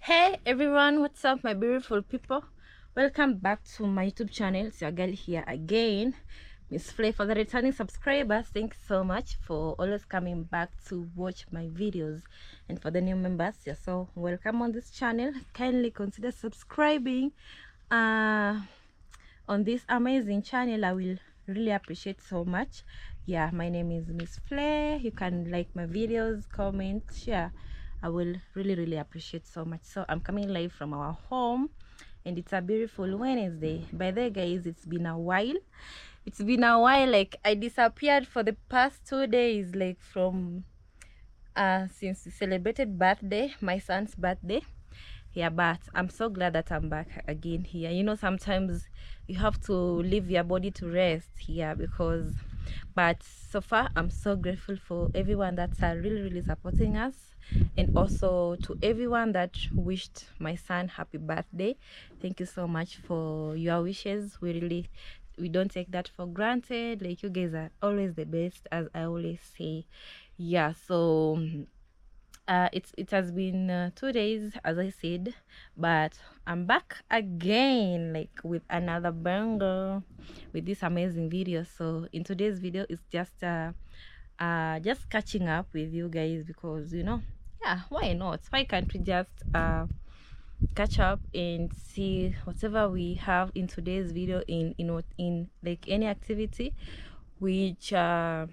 Hey everyone, what's up my beautiful people? Welcome back to my YouTube channel. It's your girl here again, Miss Flay. For the returning subscribers, thanks so much for always coming back to watch my videos, and for the new members, you're so welcome on this channel. Kindly consider subscribing on this amazing channel. I will really appreciate so much. Yeah, my name is Miss Flay. You can like my videos, comment, share. I will really appreciate so much. So I'm coming live from our home, and it's a beautiful Wednesday. By the way, guys, it's been a while. Like I disappeared for the past 2 days, like from since we celebrated birthday, my son's birthday. Yeah, but I'm so glad that I'm back again here. You know, sometimes you have to leave your body to rest here, but so far I'm so grateful for everyone that's really supporting us, and also to everyone that wished my son happy birthday. Thank you so much for your wishes. We don't take that for granted. Like, you guys are always the best, as I always say. Yeah, so it has been 2 days, as I said, but I'm back again, like with another banger, with this amazing video. So in today's video, it's just catching up with you guys, because yeah, why not? Why can't we just catch up and see whatever we have in today's video, in like any activity which we're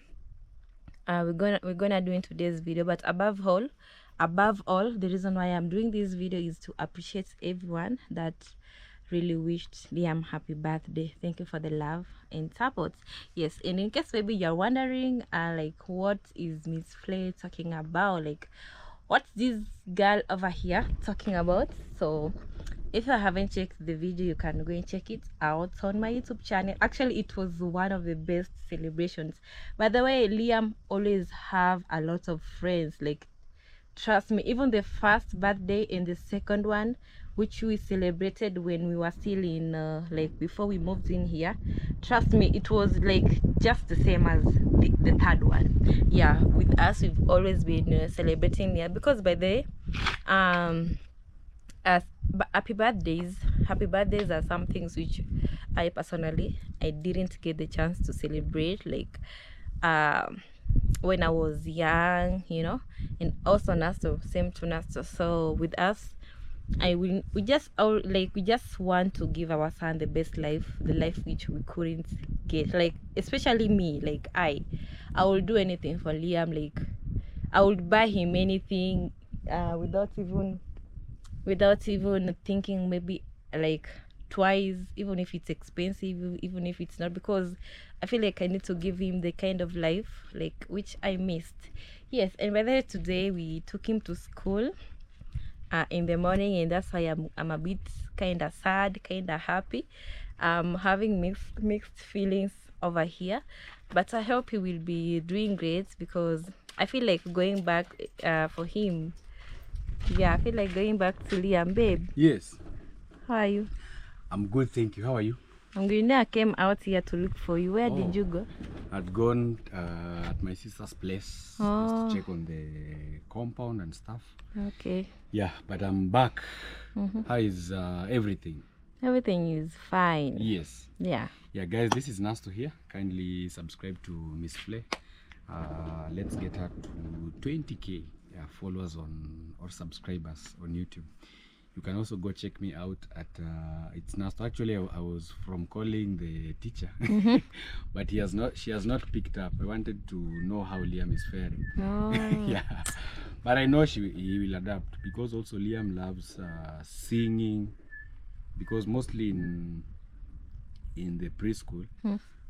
gonna do in today's video. But above all, the reason why I'm doing this video is to appreciate everyone that really wished Liam happy birthday. Thank you for the love and support. Yes, and in case maybe you're wondering, like, what is Miss Flay talking about, like what's this girl over here talking about? So if you haven't checked the video, you can go and check it out on my YouTube channel. Actually, it was one of the best celebrations. By the way, Liam always have a lot of friends. Like, trust me, even the first birthday and the second one, which we celebrated when we were still in like before we moved in here, trust me, it was like just the same as the third one. Yeah, with us, we've always been celebrating here, because by the way, as happy birthdays are some things which I personally didn't get the chance to celebrate, like when I was young, and also Nasto, same to Nasto. So with us, we just want to give our son the best life, the life which we couldn't get. Like, especially me, like I will do anything for Liam. Like, I would buy him anything without even thinking, maybe like twice, even if it's expensive, even if it's not, because I feel like I need to give him the kind of life like which I missed. Yes, and by the way, today we took him to school in the morning, and that's why I'm a bit kind of sad, kind of happy. Having mixed feelings over here, but I hope he will be doing great, because I feel like going back for him. Yeah, I feel like going back to Liam. Babe. Yes. How are you? I'm good, thank you. How are you? I'm good. I came out here to look for you. Where did you go? I'd gone at my sister's place just to check on the compound and stuff. Okay. Yeah, but I'm back. How is everything? Everything is fine. Yes. Yeah. Yeah, guys, this is Nasto here. Kindly subscribe to Miss Flay. Let's get her to 20k followers or subscribers on YouTube. You can also go check me out at it's Nasto. Actually, I was from calling the teacher, but she has not picked up. I wanted to know how Liam is faring. Oh. Yeah, but I know he will adapt, because also Liam loves singing, because mostly in the preschool,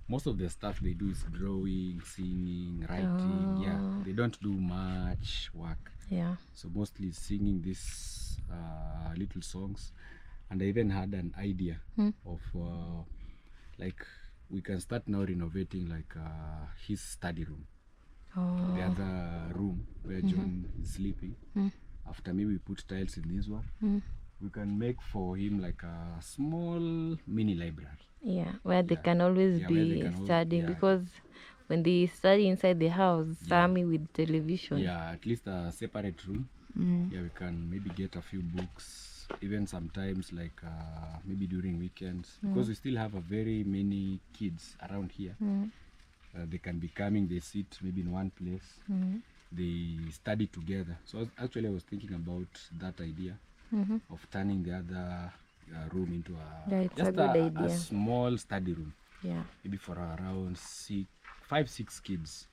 most of the stuff they do is drawing, singing, writing. Yeah, they don't do much work. Yeah. So mostly singing these little songs. And I even had an idea of like, we can start now renovating like his study room, the other room where John is sleeping. After maybe we put tiles in this one, we can make for him like a small mini library. Yeah, where they can always be studying, because when they study inside the house, Sammy with television. Yeah, at least a separate room Yeah, we can maybe get a few books, even sometimes like maybe during weekends, because we still have a very many kids around here. They can be coming, they sit maybe in one place, they study together. So actually I was thinking about that idea of turning the other room into a small study room. Yeah. Maybe for around 5-6 kids,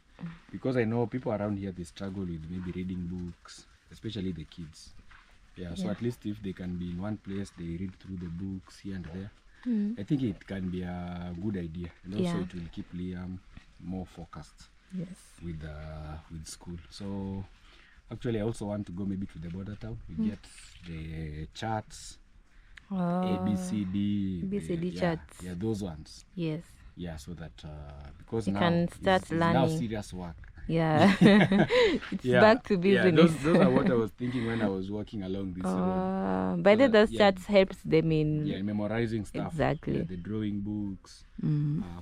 because I know people around here, they struggle with maybe reading books, especially the kids. Yeah, so at least if they can be in one place, they read through the books here and there. I think it can be a good idea, and also it will keep Liam more focused with school. So actually I also want to go maybe to the border town. We get the charts, ABCD charts. Yeah, those ones. Yes. Yeah, so that because you now can start learning. Now serious work. Yeah. It's back to business. Those are what I was thinking when I was walking along this road. By those charts helps them in memorizing stuff. Exactly. The drawing books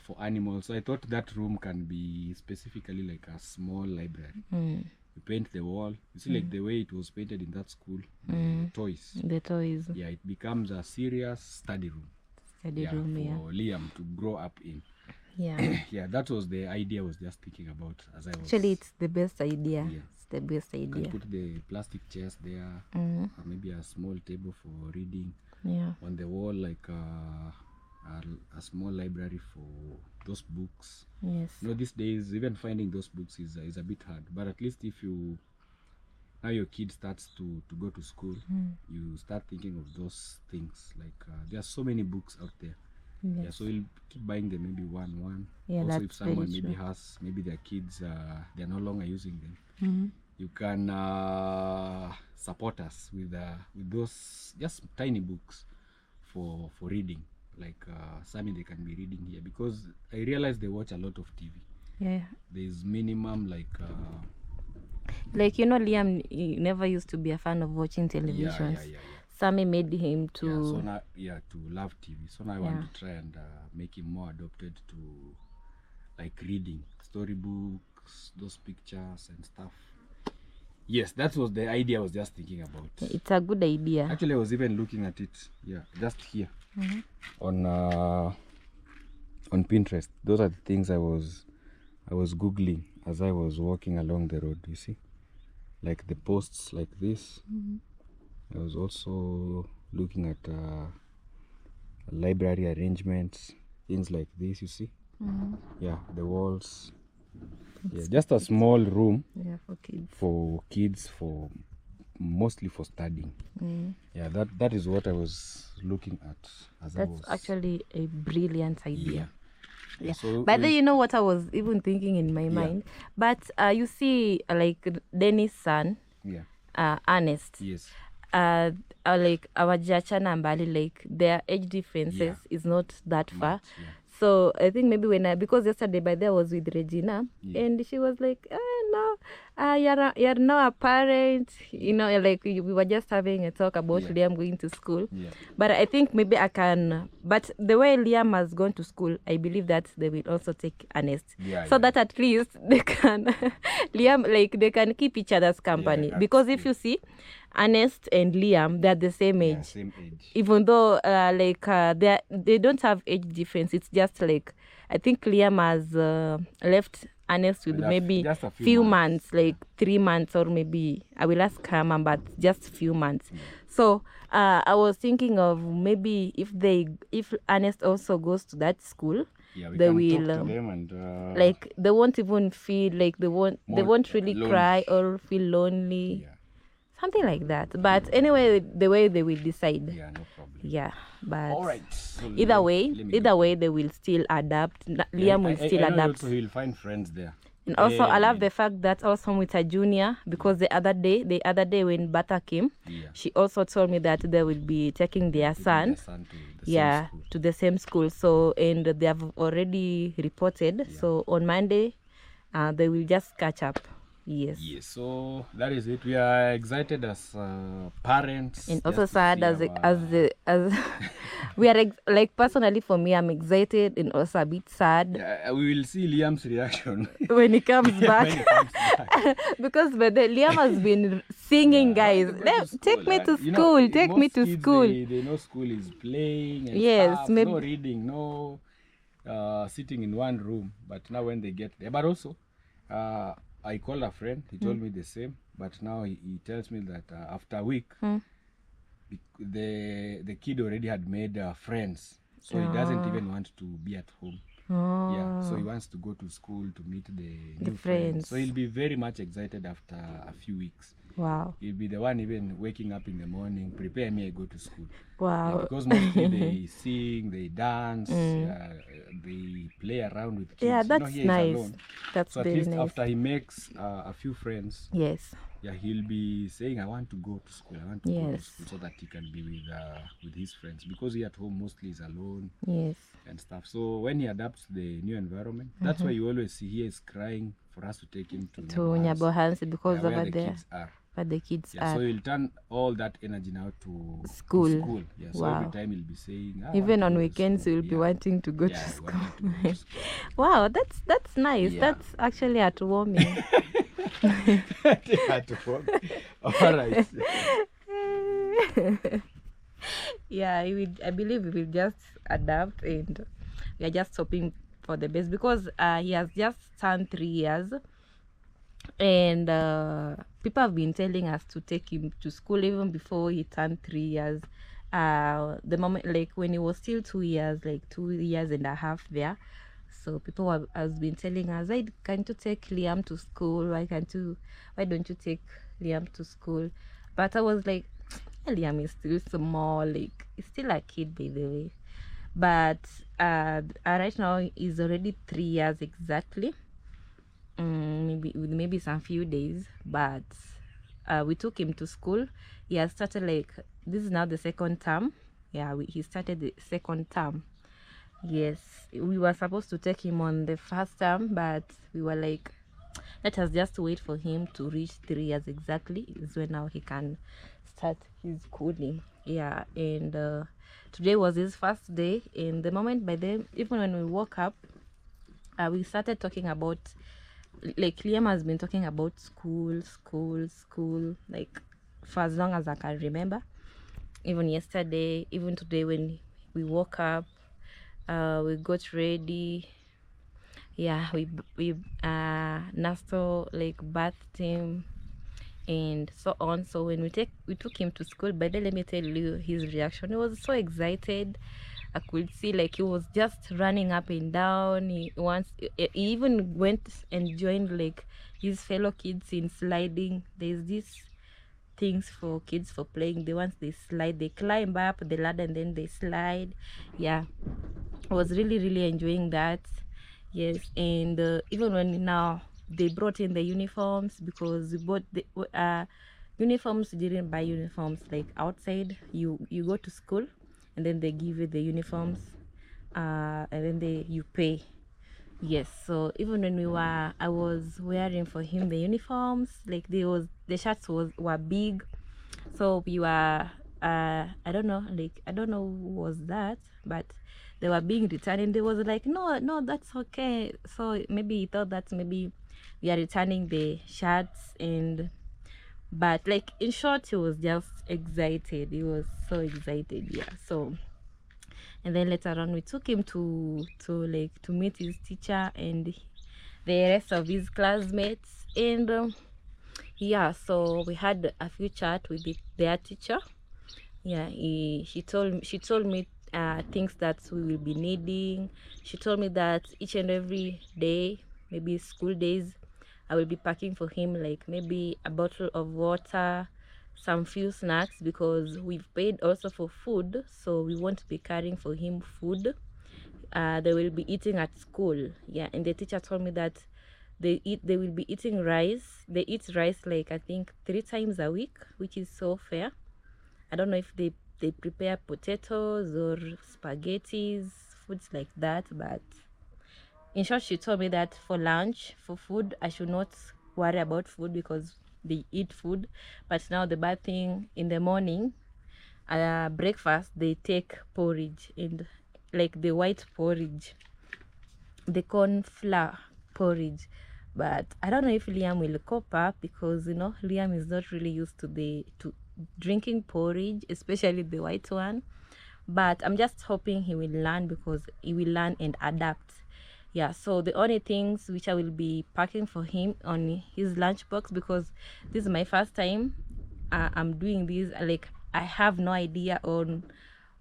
for animals. So I thought that room can be specifically like a small library. You paint the wall. You see, like the way it was painted in that school. The toys. Yeah, it becomes a serious study room. For Liam to grow up in. Yeah, that was the idea I was just thinking about as I was. Actually, it's the best idea. Yeah. It's the best idea. You can put the plastic chairs there, or maybe a small table for reading. Yeah. On the wall, like a small library for those books. Yes. You know, these days, even finding those books is a bit hard. But at least if now your kid starts to go to school, you start thinking of those things. Like there are so many books out there. Yes. Yeah, so we'll keep buying them maybe one. Yeah, also, that's if someone maybe their kids they're no longer using them, you can support us with those just tiny books for reading. Like Sammy, they can be reading here, because I realize they watch a lot of TV. Yeah. There's minimum like Liam, he never used to be a fan of watching television. Sammy made him to to love TV. So now I want to try and make him more adopted to like reading storybooks, those pictures and stuff. Yes, that was the idea I was just thinking about. It's a good idea. Actually, I was even looking at it. Yeah, just here on Pinterest. Those are the things I was googling as I was walking along the road. You see, like the posts like this. I was also looking at library arrangements, things like this, you see. Yeah, the walls. Yeah, just a small room for kids, mostly for studying. Yeah, that is what I was looking at. That's actually a brilliant idea. Yeah. So but then you know what I was even thinking in my mind? But you see, like Dennis' son, Ernest. Yes. Like our Jachana and Bali, like their age differences is not that far. Yeah. So I think maybe because yesterday by there I was with Regina and she was like, you're now a parent, you know, like we were just having a talk about Liam going to school. But I think maybe I can, but the way Liam has gone to school, I believe that they will also take Ernest. That at least they can, Liam, like they can keep each other's company. Because if you see, Ernest and Liam, they're the same age. Same age. Even though they don't have age difference. It's just like, I think Liam has left Ernest with maybe just a few months, like 3 months, or maybe I will ask her, but just few months. So I was thinking of maybe if Ernest also goes to that school, they will talk to them and like they won't even feel like they won't really lonely. Cry or feel lonely. Something like that. But anyway, the way they will decide. Yeah, no problem. Yeah, but all right. So either way, they will still adapt. Liam will still adapt. Also, he will find friends there. And also, I love the fact that also with a junior, because the other day when Bata came, she also told me that they will be taking their son to the same school. So, and they have already reported. So on Monday, they will just catch up. Yes. Yes, so that is it. We are excited as parents, And just also to sad see as we are like, personally for me, I'm excited and also a bit sad yeah, we will see Liam's reaction when he comes back. when he comes back. Because but the Liam has been singing, Yeah, I guys. want to go to Take me to you know, school. Take me most to kids, school. they know school is playing and Yes, stuff, maybe. no reading, no sitting in one room. But now when they get there, but also I called a friend, he told me the same, but now he tells me that after a week the kid already had made friends, so he doesn't even want to be at home. Yeah, so he wants to go to school to meet the new friends. So he'll be very much excited after a few weeks. Wow. He'll be the one even waking up in the morning, prepare me, I go to school. Wow. Yeah, because mostly they sing, they dance, they play around with kids. Yeah, that's here nice. he's alone. That's So at very least nice. after he makes a few friends, Yes. yeah, he'll be saying, I want to go to school, I want to go to school, so that he can be with his friends, because he at home mostly is alone. Yes. And stuff. So when he adapts to the new environment, that's why you always see he is crying for us to take him to Nyabohansi because where over the there kids are. where the kids Yeah, are. so he'll turn all that energy now to School. Yeah, so Wow. every time he'll be saying, Even on weekends you'll be wanting to go to school. Wow, that's nice. Yeah. That's actually heartwarming. All right. Yeah, I believe we will just adapt, and we are just hoping for the best, because he has just turned 3 years, and people have been telling us to take him to school even before he turned 3 years. The moment, like when he was still 2 years, like 2 years and a half there, so people has been telling us, why can't you take Liam to school? Why don't you take Liam to school? But I was like, Liam is still small, like he's still a kid, by the way. But right now he's already 3 years exactly. Maybe some few days, but we took him to school. He has started, like, this is now the second term. Yeah, he started the second term. Yes, we were supposed to take him on the first term, but we were like, let us just wait for him to reach 3 years exactly, is when now he can start his schooling. Yeah, and today was his first day. And the moment, by then, even when we woke up, we started talking about, like, Liam has been talking about school, like for as long as I can remember. Even yesterday, even today, when we woke up, we got ready. Yeah, we Nasto, like, bathed him and so on. So when we took him to school, by then, let me tell you his reaction. He was so excited. I could see, like, he was just running up and down. He even went and joined, like, his fellow kids in sliding. There's these things for kids for playing. The ones they slide, they climb up the ladder and then they slide. Yeah, I was really enjoying that. Yes, and even when now they brought in the uniforms, because we bought the uniforms. We didn't buy uniforms like outside. You go to school and then they give you the uniforms, and then you pay. Yes, so even when I was wearing for him the uniforms, like, the shirts were big, so we were I don't know who was that, but they were being returned, and they was like, no, that's okay. So maybe he thought that maybe we are returning the shirts, but, like, in short, he was just excited. He was so excited. Yeah. So, and then later on we took him to meet his teacher and the rest of his classmates, and yeah, so we had a few chat with their teacher. Yeah, she told me things that we will be needing. She told me that each and every day, maybe school days, I will be packing for him, like, maybe a bottle of water, some few snacks, because we've paid also for food, so we won't be carrying for him food. They will be eating at school. Yeah, and the teacher told me that they will be eating rice. They eat rice, like, I think 3 times a week, which is so fair. I don't know if they prepare potatoes or spaghettis, foods like that, but in short, she told me that for lunch, for food, I should not worry about food because they eat food. But now the bad thing, in the morning, breakfast, they take porridge, and like the white porridge, the corn flour porridge. But I don't know if Liam will cope up, because you know Liam is not really used to drinking porridge, especially the white one. But I'm just hoping he will learn, because he will learn and adapt. Yeah, so the only things which I will be packing for him on his lunchbox, because this is my first time I'm doing this, like I have no idea on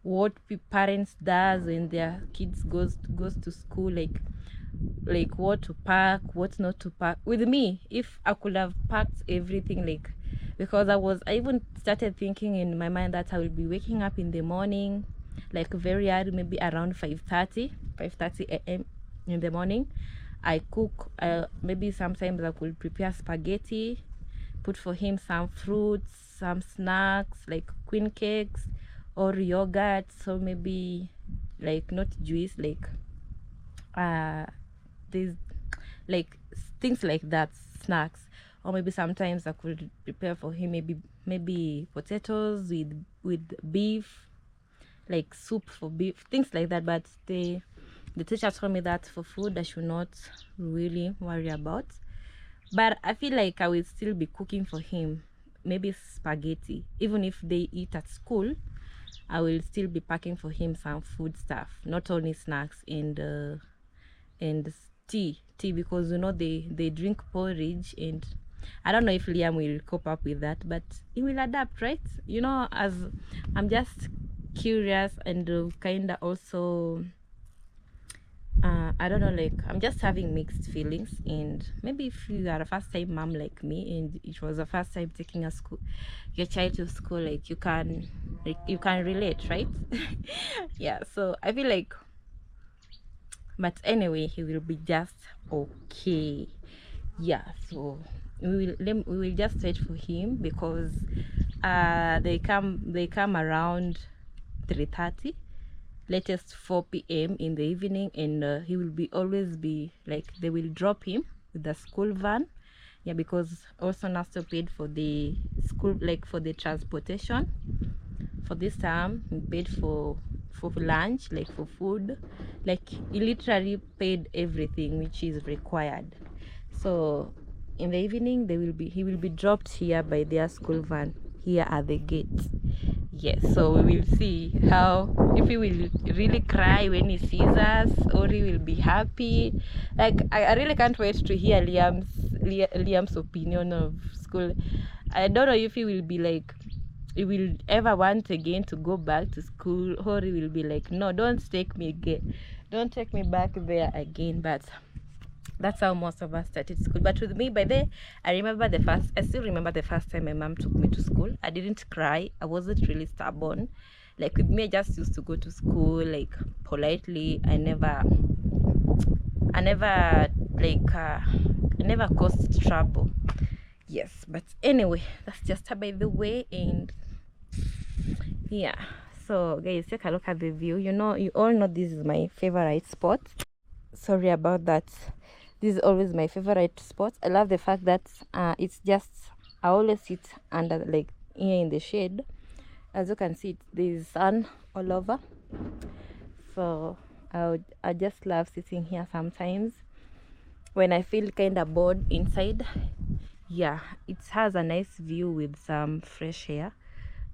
what parents does when their kids goes to school, like what to pack, what not to pack. With me, if I could have packed everything, like, because I even started thinking in my mind that I will be waking up in the morning, like very early, maybe around 5:30 a.m. in the morning. I cook, maybe sometimes I could prepare spaghetti, put for him some fruits, some snacks like queen cakes or yogurt, so maybe like not juice, like these, like things like that, snacks. Or maybe sometimes I could prepare for him maybe potatoes with beef, like soup for beef, things like that. But the teacher told me that for food I should not really worry about. But I feel like I will still be cooking for him, maybe spaghetti. Even if they eat at school, I will still be packing for him some food stuff, not only snacks and tea, because you know they drink porridge, and I don't know if Liam will cope up with that, but he will adapt, right? You know, as I'm just curious and kind of also I don't know, like I'm just having mixed feelings. And maybe if you are a first time mom like me, and it was the first time taking your child to school, like you can relate, right? Yeah, so I feel like, but anyway, he will be just okay. Yeah, so we will just wait for him, because they come around 3:30, latest 4 p.m. in the evening, and he will always be like, they will drop him with the school van. Yeah, because also Nasto paid for the school, like for the transportation for this term. He paid for lunch, like for food, like he literally paid everything which is required. So in the evening he will be dropped here by their school van here at the gate. Yes, so we will see if he will really cry when he sees us, or he will be happy. Like I really can't wait to hear Liam's opinion of school. I don't know if he will be like, he will ever want again to go back to school, or he will be like, no, don't take me back there again. But that's how most of us started school. But with me, I still remember the first time my mom took me to school. I didn't cry. I wasn't really stubborn. Like with me, I just used to go to school like politely. I never caused trouble. Yes, but anyway, that's just by the way. And yeah, so guys, take a look at the view. You all know this is my favorite spot. Sorry about that. This is always my favorite spot. I love the fact that it's just, I always sit under, like here in the shade. As you can see, there's sun all over. So I just love sitting here sometimes when I feel kind of bored inside. Yeah, it has a nice view with some fresh air,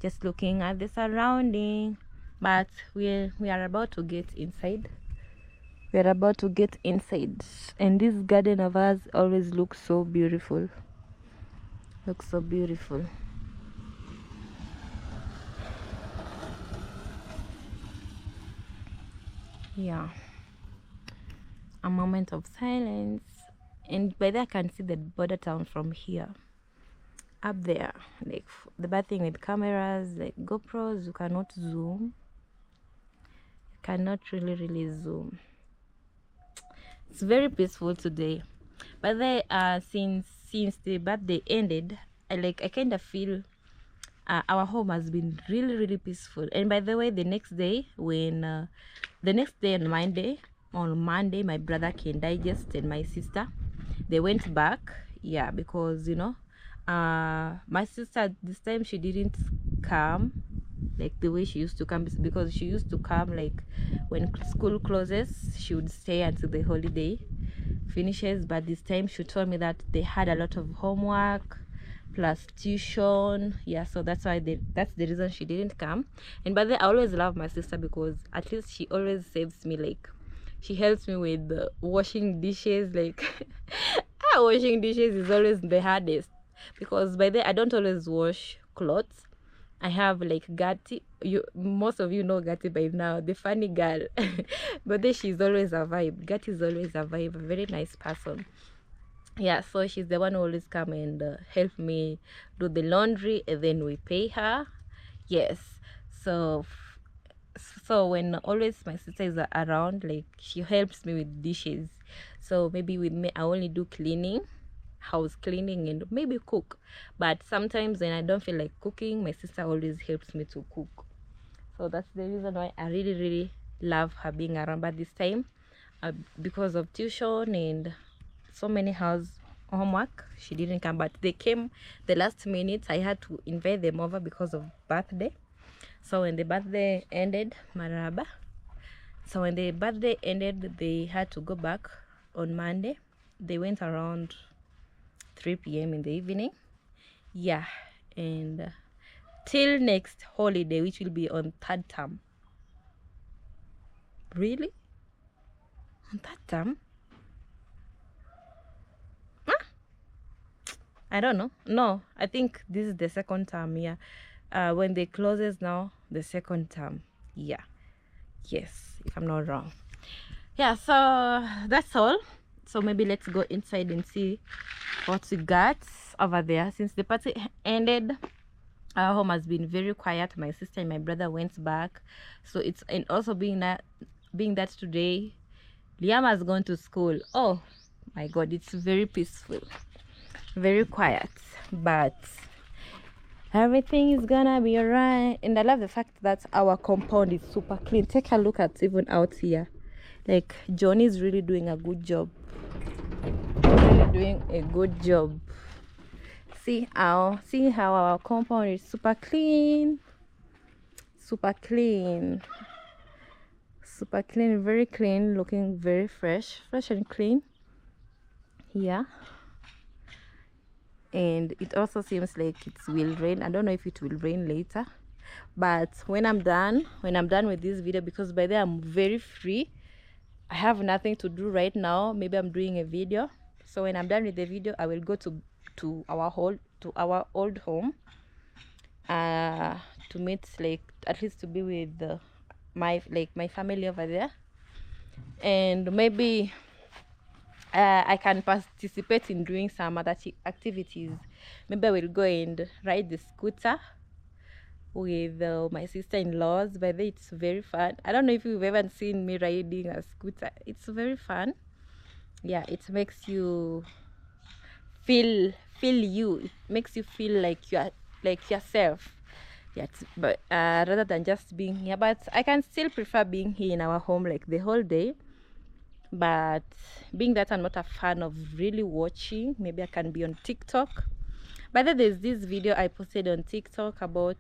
just looking at the surrounding. But we are about to get inside. We're about to get inside, and this garden of ours always looks so beautiful. Looks so beautiful. Yeah, a moment of silence, and by there I can see the border town from here. Up there, like the bad thing with cameras like GoPros, you cannot zoom. You cannot really zoom. It's very peaceful today. But then since the birthday ended, I kind of feel our home has been really peaceful. And by the way, the next day on Monday, my brother Can Digest and my sister, they went back. Yeah, because you know, my sister this time she didn't come like the way she used to come, because she used to come like when school closes, she would stay until the holiday finishes. But this time she told me that they had a lot of homework plus tuition. Yeah, so that's why that's the reason she didn't come. And by the way, I always love my sister because at least she always saves me, like she helps me with washing dishes. Like washing dishes is always the hardest, because by the way, I don't always wash clothes. I have like Gatti. Most of you know Gatti by now, the funny girl. But then she's always a vibe. Gatti is always a vibe, a very nice person. Yeah, so she's the one who always come and help me do the laundry, and then we pay her. Yes. So so when always my sister is around, like she helps me with dishes. So maybe with me I only do cleaning, house cleaning, and maybe cook. But sometimes when I don't feel like cooking, my sister always helps me to cook. So that's the reason why I really love her being around. But this time, because of tuition and so many house homework, she didn't come. But they came the last minute. I had to invite them over because of birthday. So when the birthday ended, maraba. So when the birthday ended, they had to go back on Monday. They went around 3 p.m. in the evening. Yeah, and till next holiday, which will be on third term. Really? On third term? Huh? I don't know. No, I think this is the second term. Yeah. When they closes now, the second term. Yeah. Yes, if I'm not wrong. Yeah, so that's all. So maybe let's go inside and see what we got over there. Since the party ended, our home has been very quiet. My sister and my brother went back, so it's, and also being that today Liam has gone to school. Oh my god, it's very peaceful, very quiet, but everything is gonna be alright. And I love the fact that our compound is super clean. Take a look at even out here. Like Johnny is really doing a good job. Really doing a good job. See how our compound is super clean, very clean, looking very fresh and clean. Yeah, and it also seems like it will rain. I don't know if it will rain later, but when I'm done with this video, because by then I'm very free, I have nothing to do right now. Maybe I'm doing a video, so when I'm done with the video, I will go to our old home to meet, like at least to be with my family over there, and maybe I can participate in doing some other activities. Maybe I will go and ride the scooter with my sister-in-laws. By the way, it's very fun. I don't know if you've ever seen me riding a scooter. It's very fun. Yeah, it makes you feel you. It makes you feel like you are like yourself. Yeah, but rather than just being here. But I can still prefer being here in our home like the whole day. But being that I'm not a fan of really watching, maybe I can be on TikTok. But then there's this video I posted on TikTok about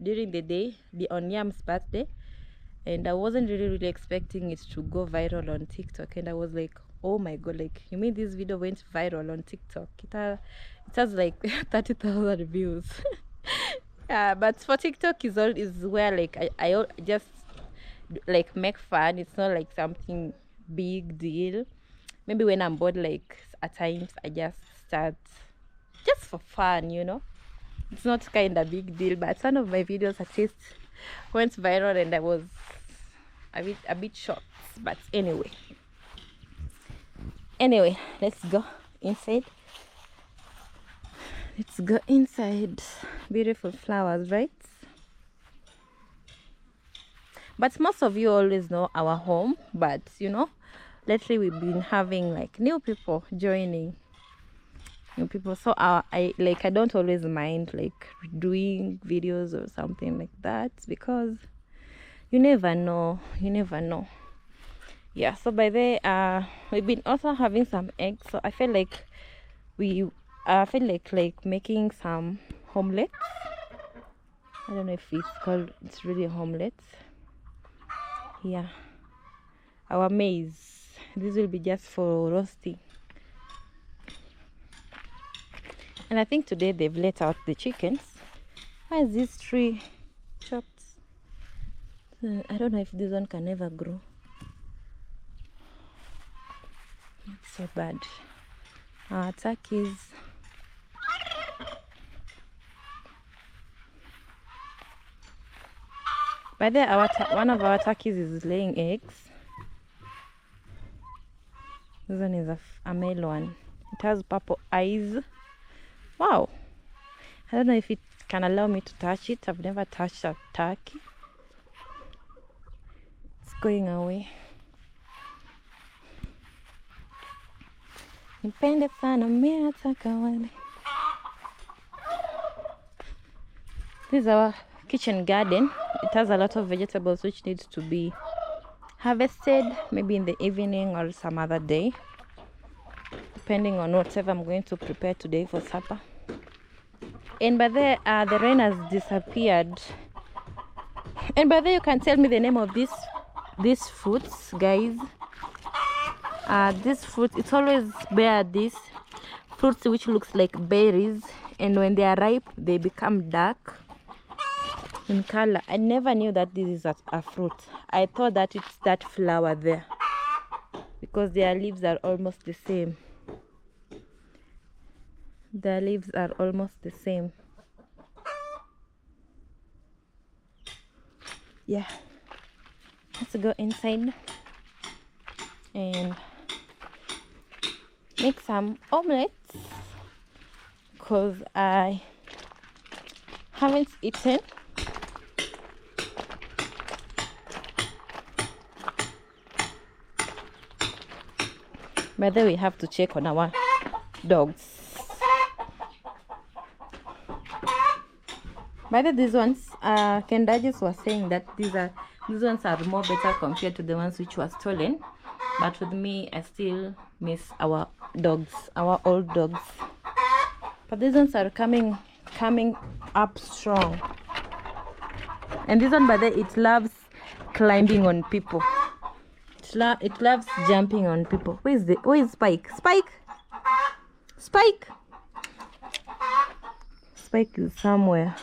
during the day, on Yam's birthday, and I wasn't really expecting it to go viral on TikTok. And I was like, oh my god, like, you mean this video went viral on TikTok? It has like 30,000 views. Yeah, but for TikTok is where like I just like make fun. It's not like something big deal. Maybe when I'm bored, like at times I just start just for fun, you know. It's not kind of big deal, but some of my videos at least went viral, and I was a bit shocked. But anyway, let's go inside. Let's go inside. Beautiful flowers, right? But most of you always know our home, but you know, lately we've been having like new people joining, so I don't always mind like doing videos or something like that, because you never know. Yeah, so by the we've been also having some eggs, so I feel like we I feel like making some homelets. I don't know if it's really homelets. Yeah, our maize, this will be just for roasting. And I think today they've let out the chickens. Why is this tree chopped? I don't know if this one can ever grow. It's so bad. Our turkeys. By the way, one of our turkeys is laying eggs. This one is a male one. It has purple eyes. Wow. I don't know if it can allow me to touch it. I've never touched a turkey. It's going away. Nipende sana mimi ataka wale. This is our kitchen garden. It has a lot of vegetables which needs to be harvested maybe in the evening or some other day, depending on whatever I'm going to prepare today for supper. And by the rain has disappeared. And by the you can tell me the name of these fruits, guys. This fruit, it's always bear these fruits which looks like berries, and when they are ripe they become dark in color. I never knew that this is a fruit. I thought that it's that flower there because their leaves are almost the same. Their leaves are almost the same. Yeah, let's go inside and make some omelets because I haven't eaten. By the way, we have to check on our dogs. By the way, these ones, Kendajis was saying that these ones are more better compared to the ones which were stolen. But with me, I still miss our dogs, our old dogs. But these ones are coming up strong. And this one, by the way, it loves climbing on people. It loves jumping on people. Where is Spike? Spike is somewhere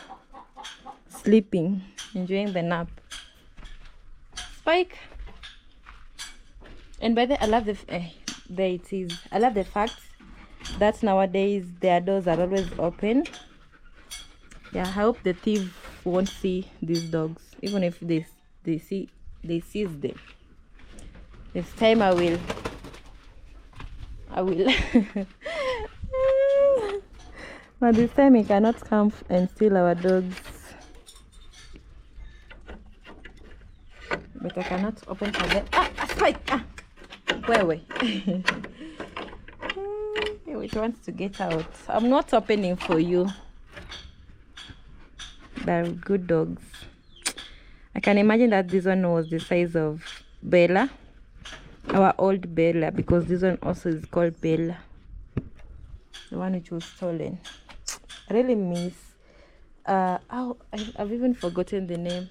sleeping, enjoying the nap. Spike. And by the way, I love there it is. I love the fact that nowadays their doors are always open. Yeah, I hope the thief won't see these dogs, even if they seize them. This time I will but this time he cannot come and steal our dogs. But I cannot open for them. Spike! Wait. It wants to get out. I'm not opening for you. They're good dogs. I can imagine that this one was the size of Bella, our old Bella, because this one also is called Bella, the one which was stolen. I really miss I've even forgotten the name.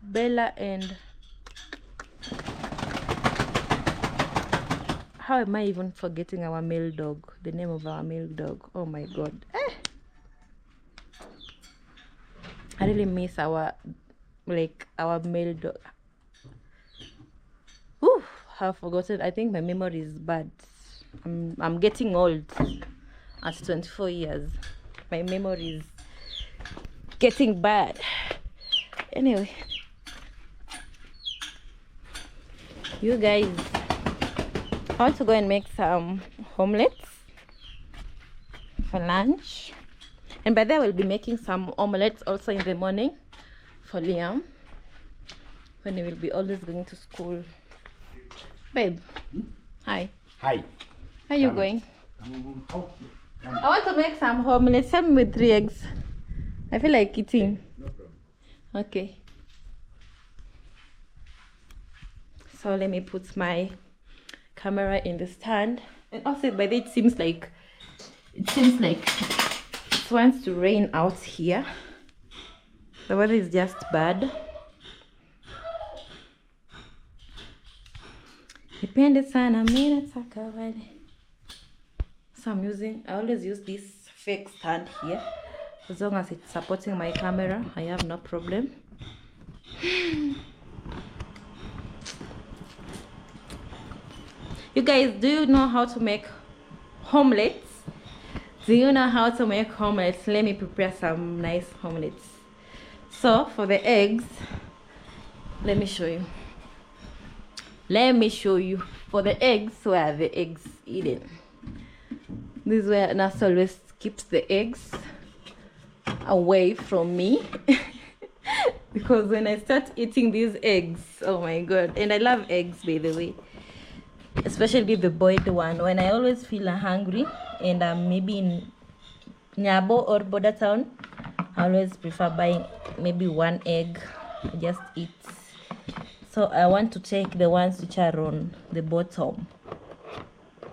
Bella and how am I even forgetting our male dog, the name of our male dog? Oh my god. I really miss our male dog. I've forgotten. I think my memory is bad. I'm getting old at 24 years. My memory is getting bad. Anyway, you guys, I want to go and make some omelets for lunch. And by then we'll be making some omelets also in the morning for Liam when he will be always going to school. Babe, hi. Hi. How are you going? I want to make some omelets. Tell me with 3 eggs. I feel like eating. No problem. Okay. So let me put my camera in the stand. And also by the way, it seems like It seems like it wants to rain out here. The weather is just bad. Depende sana mimi nataka wale. So I always use this fake stand here. As long as it's supporting my camera, I have no problem. You guys, do you know how to make omelets? Do you know how to make omelets? Let me prepare some nice omelets. So for the eggs, let me show you. For the eggs, where are the eggs hidden? This is where Nasa always keeps the eggs away from me. Because when I start eating these eggs, oh my god. And I love eggs, by the way, especially the boiled one. When I always feel hungry and I'm maybe in Nyabo or Border Town, I always prefer buying maybe one egg, just eat. So I want to take the ones which are on the bottom,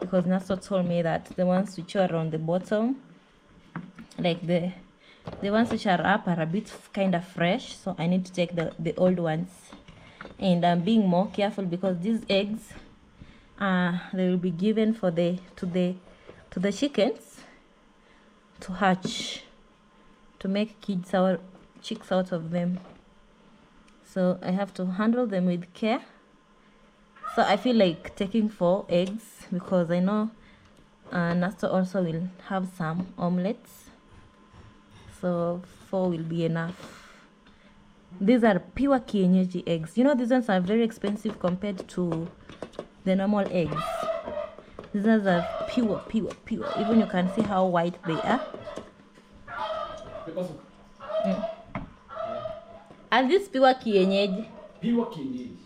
because Naso told me that the ones which are on the bottom, like the ones which are up, are a bit kind of fresh. So I need to take the old ones, and I'm being more careful because these eggs, they will be given for to the chickens to hatch, to make chicks out of them. So I have to handle them with care. So I feel like taking 4 eggs because I know Nasta also will have some omelets. So 4 will be enough. These are pure kienyeji eggs. You know, these ones are very expensive compared to the normal eggs. These ones are pure. Even you can see how white they are. Are these pure kienyeji? Pure kienyeji.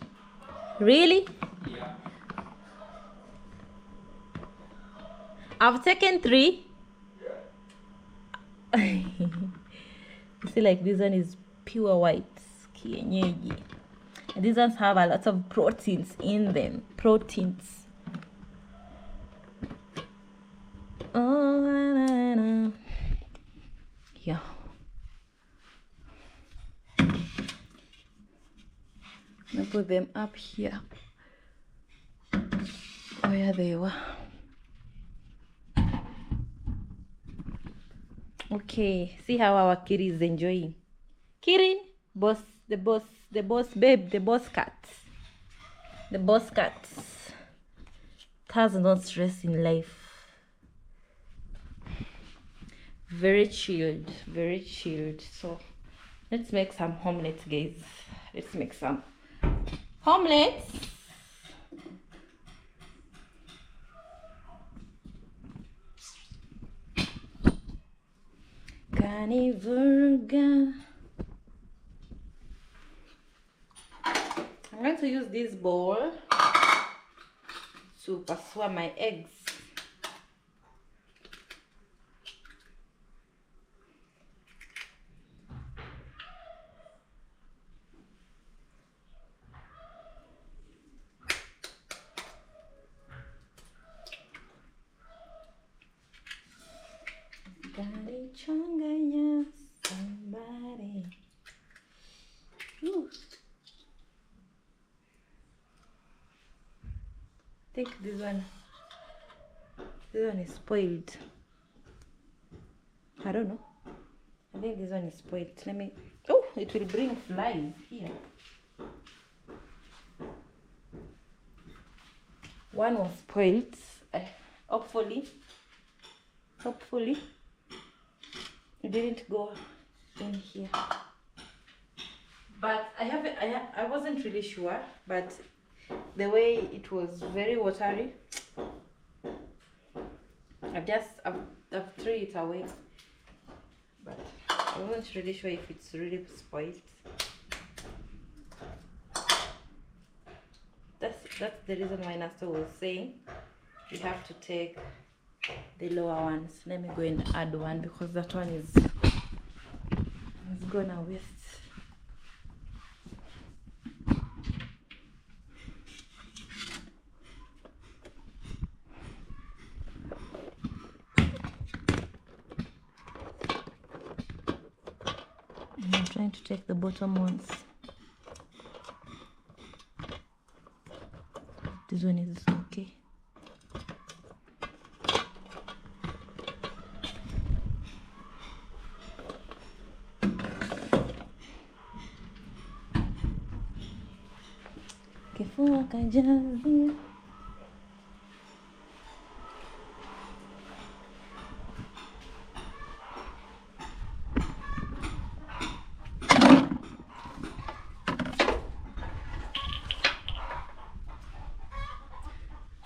Really? Yeah. I've taken 3. You see, like this one is pure white kienyeji. And these ones have a lot of proteins in them. Oh, yeah. I put them up here where they were. Okay, see how our Kiri is enjoying. Kiri, the boss babe, the boss cat. The boss cat has no stress in life. Very chilled. So let's make some omelets, guys. Let's make some omelets. Caniverga. I'm going to use this bowl to pasua my eggs. Changanya somebody. Ooh. I think this one is spoiled. I don't know. I think this one is spoiled. Let me. Oh, it will bring flies here. One was spoiled. Hopefully it didn't go in here. But I wasn't really sure, but the way it was very watery, I've threw it away. But I wasn't really sure if it's really spoiled. That's the reason why Nasta was saying you have to take the lower ones. Let me go and add one because that one is gonna waste. take the bottom ones. This one is okay. Kifua kajazi.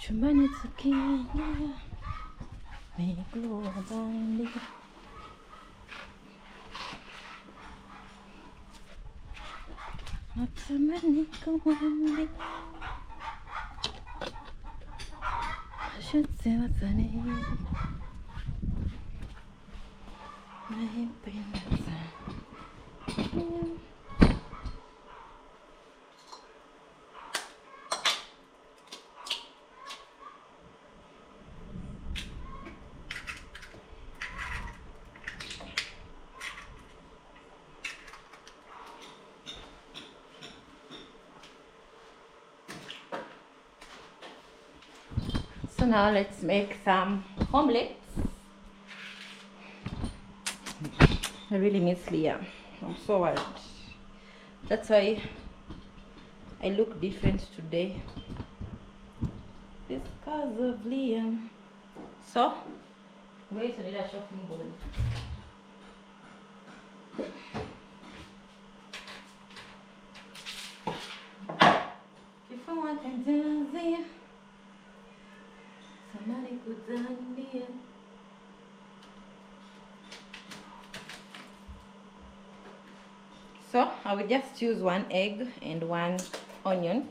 Chumbani tukiingia miguu bandi. Natamani kumwambia I should say what's her name. Naipenda sana. So now let's make some omelets. I really miss Liam. I'm so worried. That's why I look different today. It's because of Liam. So, I'm going to need a chopping board. If I want to dance here, somebody could dance here. So I will just use 1 egg and 1 onion.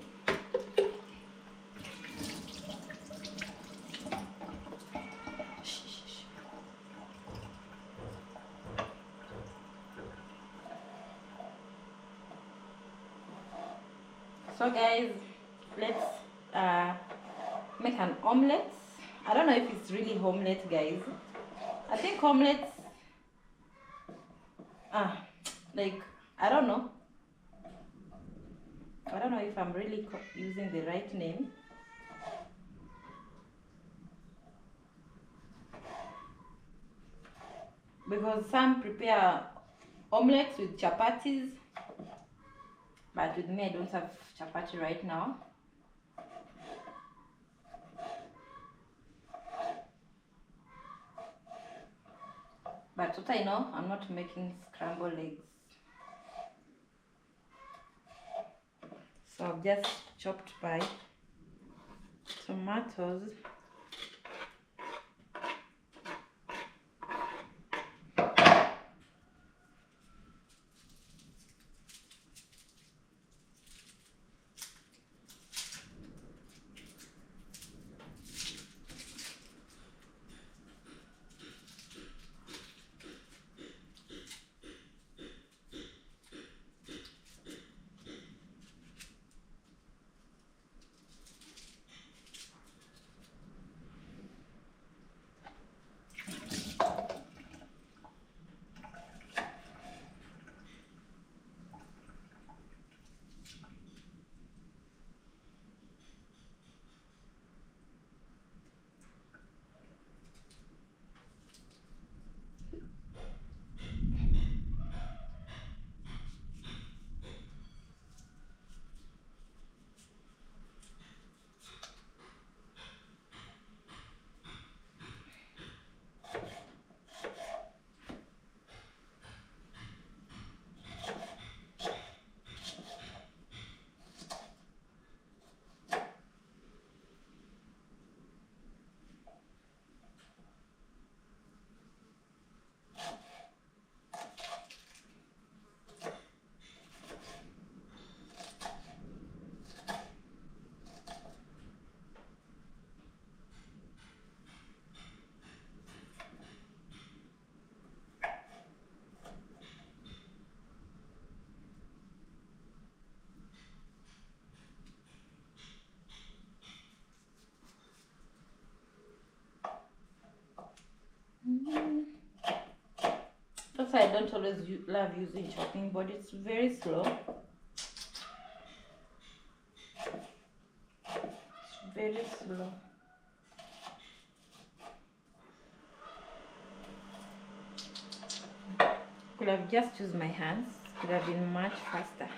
So guys, let's make an omelette. I don't know if it's really omelette, guys. I think omelettes, like, I don't know if I'm really using the right name. Because some prepare omelets with chapatis, but with me I don't have chapati right now. But what I know, I'm not making scrambled eggs. So I've just chopped my tomatoes. don't always love using chopping board. It's very slow. It's very slow. Could have just used my hands. Could have been much faster.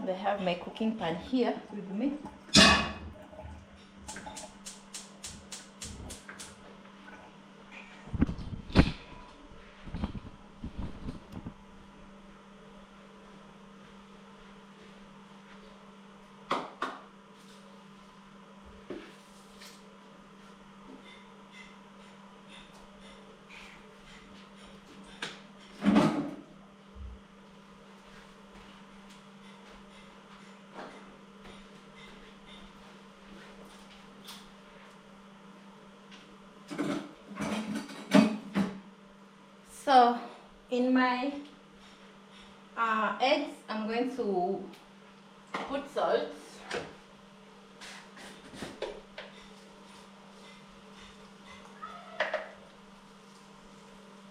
I have my cooking pan here with me. So in my eggs, I'm going to put salt.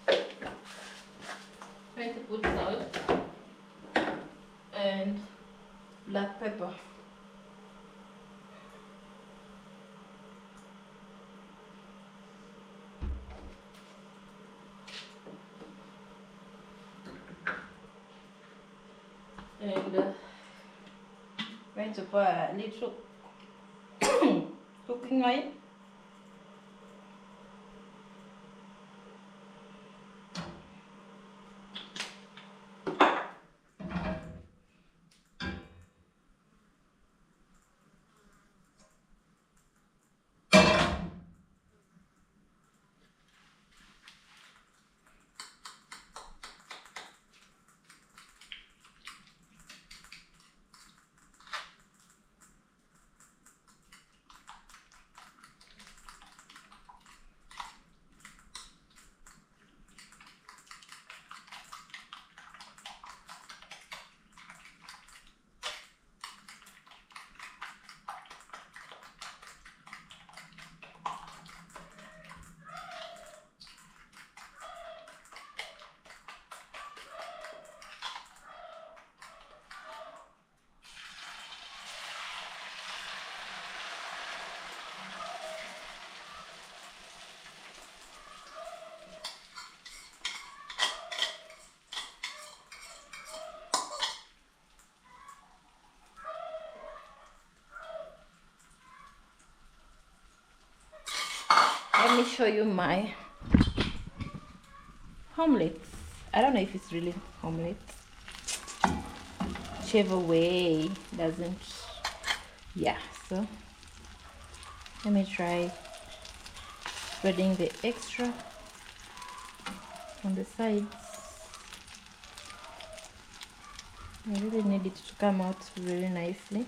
I'm going to put salt and black pepper. And going to put a little cooking oil. Let me show you my omelets. I don't know if it's really omelets. Whichever way doesn't. Yeah, so let me try spreading the extra on the sides. I really need it to come out really nicely.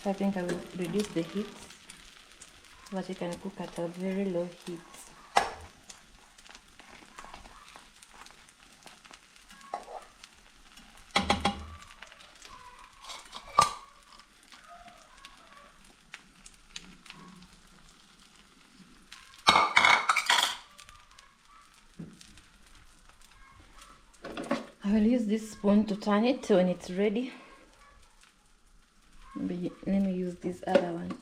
So I think I will reduce the heat so that you can cook at a very low heat. I will use this spoon to turn it when it's ready. Let me use this other one.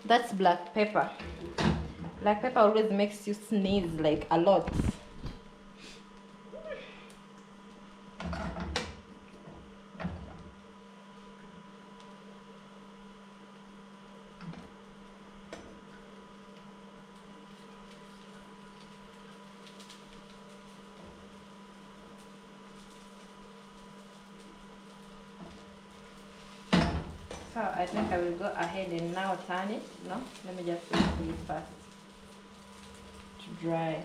That's black pepper. Black pepper always makes you sneeze like a lot. So I think I will go ahead and now turn it. No, let me just wait for it first to dry.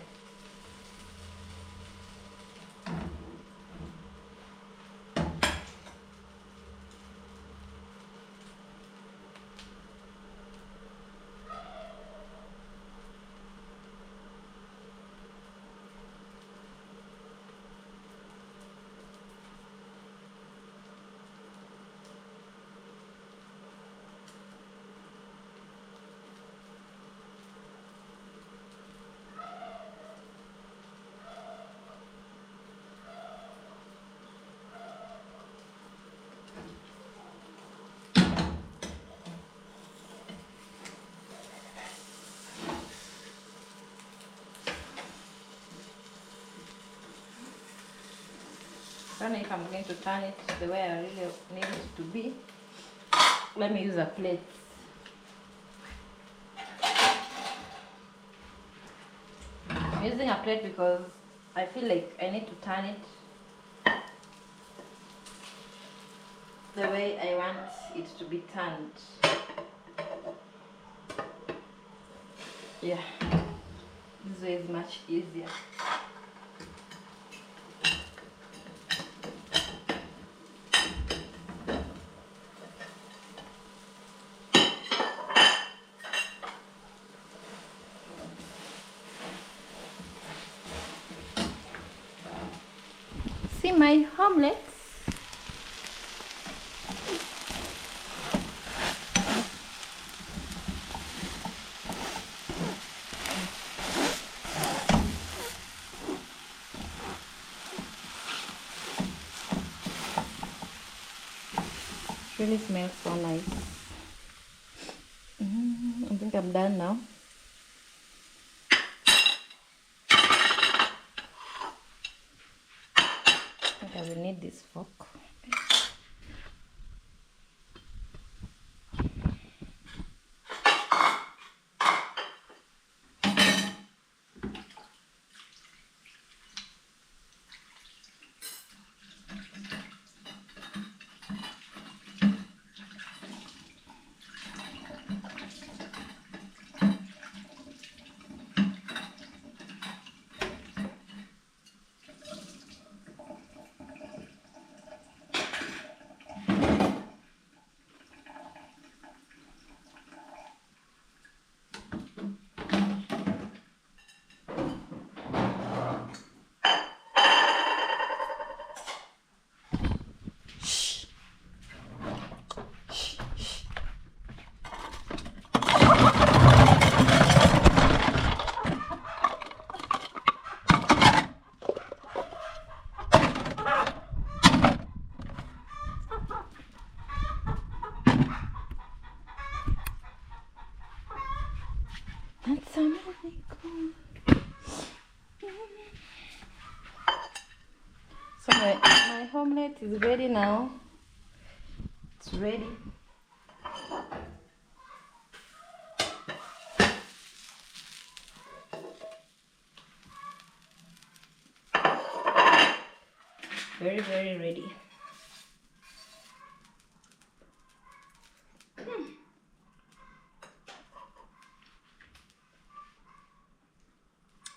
I don't know if I'm going to turn it the way I really need it to be. Let me use a plate. I'm using a plate because I feel like I need to turn it the way I want it to be turned. Yeah, this way is much easier. See my omelets? It really smells so nice. I think I'm done now. I think I will need this fork. That's amazing. So my omelette is ready now. It's ready. Very, very ready.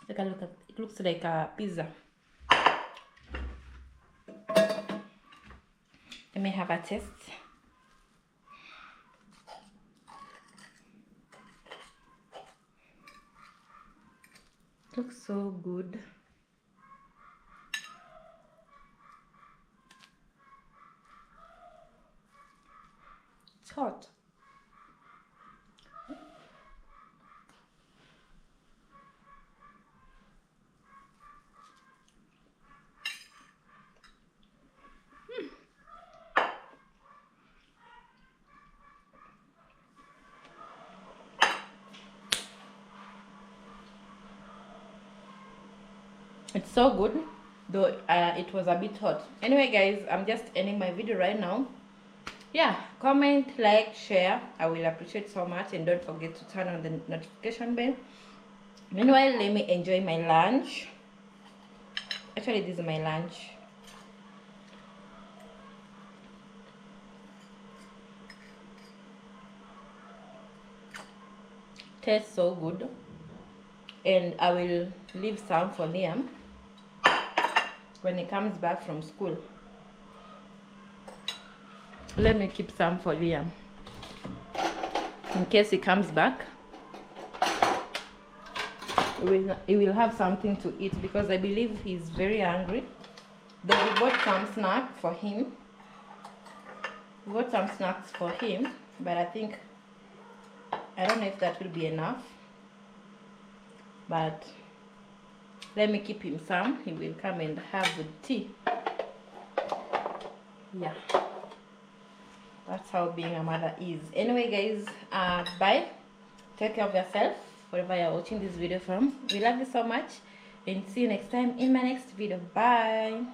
Take a look at it. Looks like a pizza. Let me have a taste. Looks so good. It's hot. It's so good, though it was a bit hot. Anyway guys, I'm just ending my video right now. Yeah, comment, like, share, I will appreciate so much, and don't forget to turn on the notification bell. Meanwhile, let me enjoy my lunch. Actually, this is my lunch. Tastes so good, and I will leave some for Liam when he comes back from school. Let me keep some for Liam in case he comes back. He will have something to eat, because I believe he's very hungry. Though we bought some snacks for him. But I think, I don't know if that will be enough. But let me keep him some. He will come and have the tea. Yeah. That's how being a mother is. Anyway guys, bye. Take care of yourself wherever you're watching this video from. We love you so much, and see you next time in my next video. Bye.